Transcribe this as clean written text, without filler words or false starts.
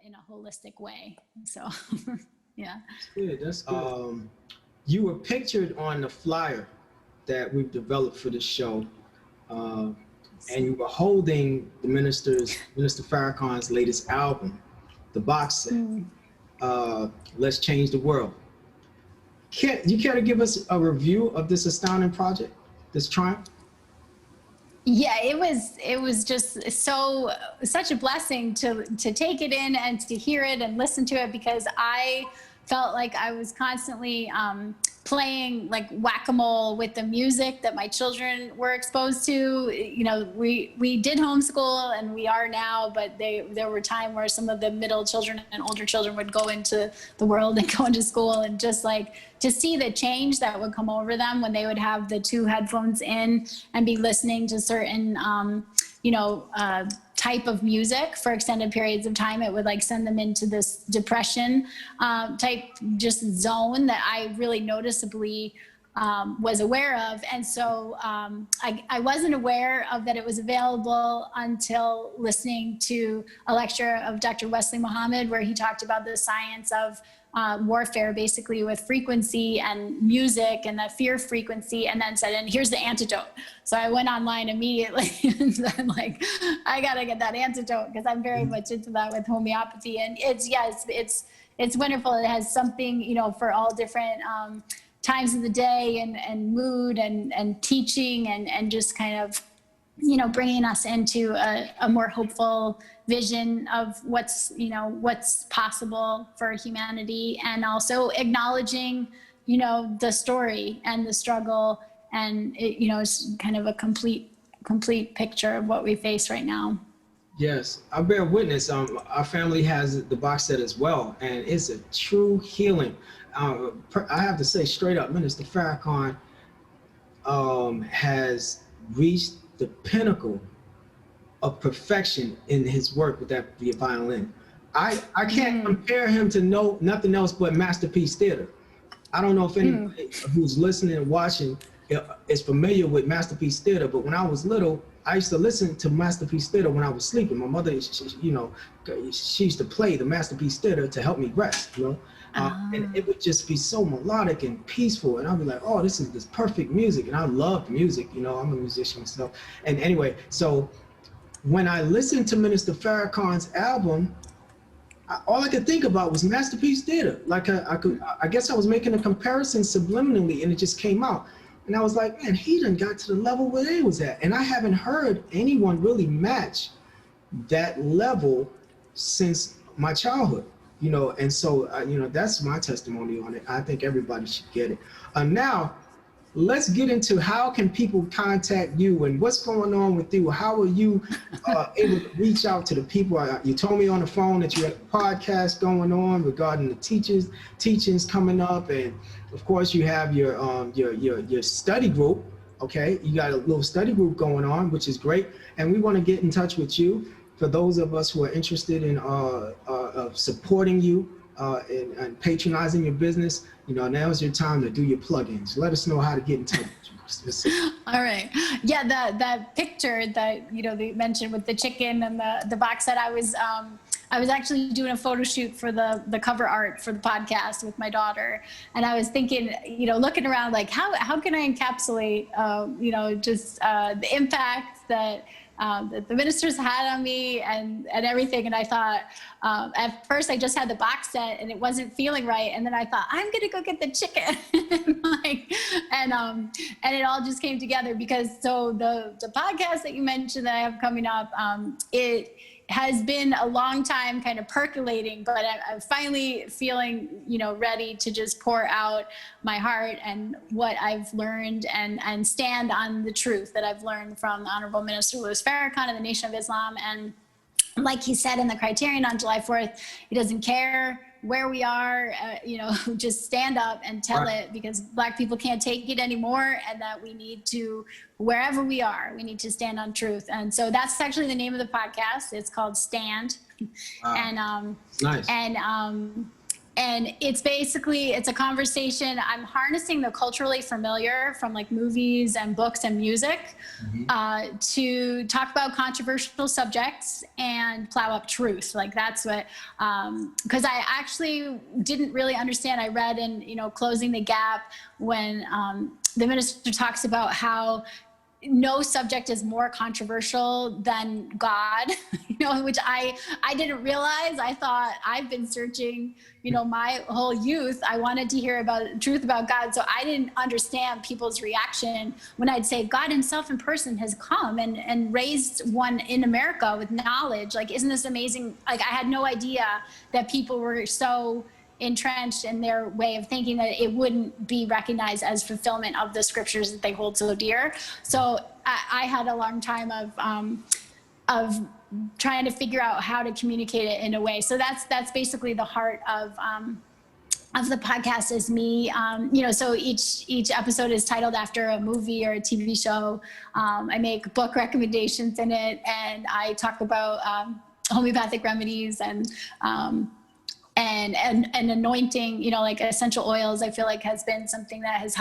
in a holistic way. So, yeah. Good. That's good. You were pictured on the flyer that we've developed for this show, uh, and you were holding Minister Farrakhan's latest album, the box set. Mm. Let's Change the World. You care to give us a review of this astounding project, this triumph? Yeah, it was just such a blessing to take it in and to hear it and listen to it, because I felt like I was constantly playing like whack-a-mole with the music that my children were exposed to. You know, we did homeschool, and we are now, but there were times where some of the middle children and older children would go into the world and go into school, and just like to see the change that would come over them when they would have the two headphones in and be listening to certain type of music for extended periods of time. It would like send them into this depression type just zone that I really noticeably was aware of. And so I wasn't aware of that it was available until listening to a lecture of Dr. Wesley Muhammad, where he talked about the science of warfare, basically with frequency and music and that fear frequency, and then said, and here's the antidote. So I went online immediately and said, like, I gotta get that antidote, because I'm very much into that with homeopathy. And it's wonderful. It has something, you know, for all different times of the day and mood and teaching and just kind of, you know, bringing us into a more hopeful vision of what's possible for humanity, and also acknowledging, you know, the story and the struggle, and it's kind of a complete picture of what we face right now. Yes, I bear witness. Our family has the box set as well, and it's a true healing. I have to say straight up, Minister Farrakhan has reached the pinnacle of perfection in his work with that violin. I can't compare him to nothing else but Masterpiece Theater. I don't know if anybody who's listening and watching is familiar with Masterpiece Theater, but when I was little, I used to listen to Masterpiece Theater when I was sleeping. My mother, she used to play the Masterpiece Theater to help me rest, you know? And it would just be so melodic and peaceful. And I'd be like, oh, this is this perfect music. And I loved music, you know, I'm a musician myself. And anyway, so when I listened to Minister Farrakhan's album, all I could think about was Masterpiece Theater. Like I guess I was making a comparison subliminally, and it just came out. And I was like, man, he done got to the level where they was at. And I haven't heard anyone really match that level since my childhood, you know. And so, that's my testimony on it. I think everybody should get it. Now, let's get into how can people contact you and what's going on with you. How are you able to reach out to the people? You told me on the phone that you had a podcast going on regarding the teachings coming up, and of course you have your study group. Okay, you got a little study group going on, which is great, and we want to get in touch with you. For those of us who are interested in supporting you and patronizing your business, now's your time to do your plugins. Let us know how to get in touch with you. All right. Yeah, that picture that they mentioned with the chicken and the box set, I was actually doing a photo shoot for the cover art for the podcast with my daughter, and I was thinking, looking around, like how can I encapsulate just the impact that the ministers had on me and everything. And I thought, at first I just had the box set and it wasn't feeling right. And then I thought, I'm going to go get the chicken. and it all just came together, because so the podcast that you mentioned that I have coming up, it has been a long time kind of percolating, but I'm finally feeling, ready to just pour out my heart and what I've learned and stand on the truth that I've learned from the Honorable Minister Louis Farrakhan and the Nation of Islam. And like he said in the Criterion on July 4th, he doesn't care where we are, just stand up and tell it, because Black people can't take it anymore, and that we need to, wherever we are, we need to stand on truth. And so that's actually the name of the podcast. It's called Stand. Wow. And nice. And and it's basically, it's a conversation. I'm harnessing the culturally familiar from like movies and books and music to talk about controversial subjects and plow up truth. Like that's what, because I actually didn't really understand. I read in, Closing the Gap when the minister talks about how no subject is more controversial than God, which I didn't realize. I thought I've been searching, my whole youth. I wanted to hear about truth about God. So I didn't understand people's reaction when I'd say God himself in person has come and raised one in America with knowledge. Like, isn't this amazing? Like, I had no idea that people were so entrenched in their way of thinking that it wouldn't be recognized as fulfillment of the scriptures that they hold so dear. So I had a long time of trying to figure out how to communicate it in a way. So that's basically the heart of the podcast is me. So each episode is titled after a movie or a TV show. I make book recommendations in it, and I talk about homeopathic remedies and anointing, like essential oils. I feel like has been something that has helped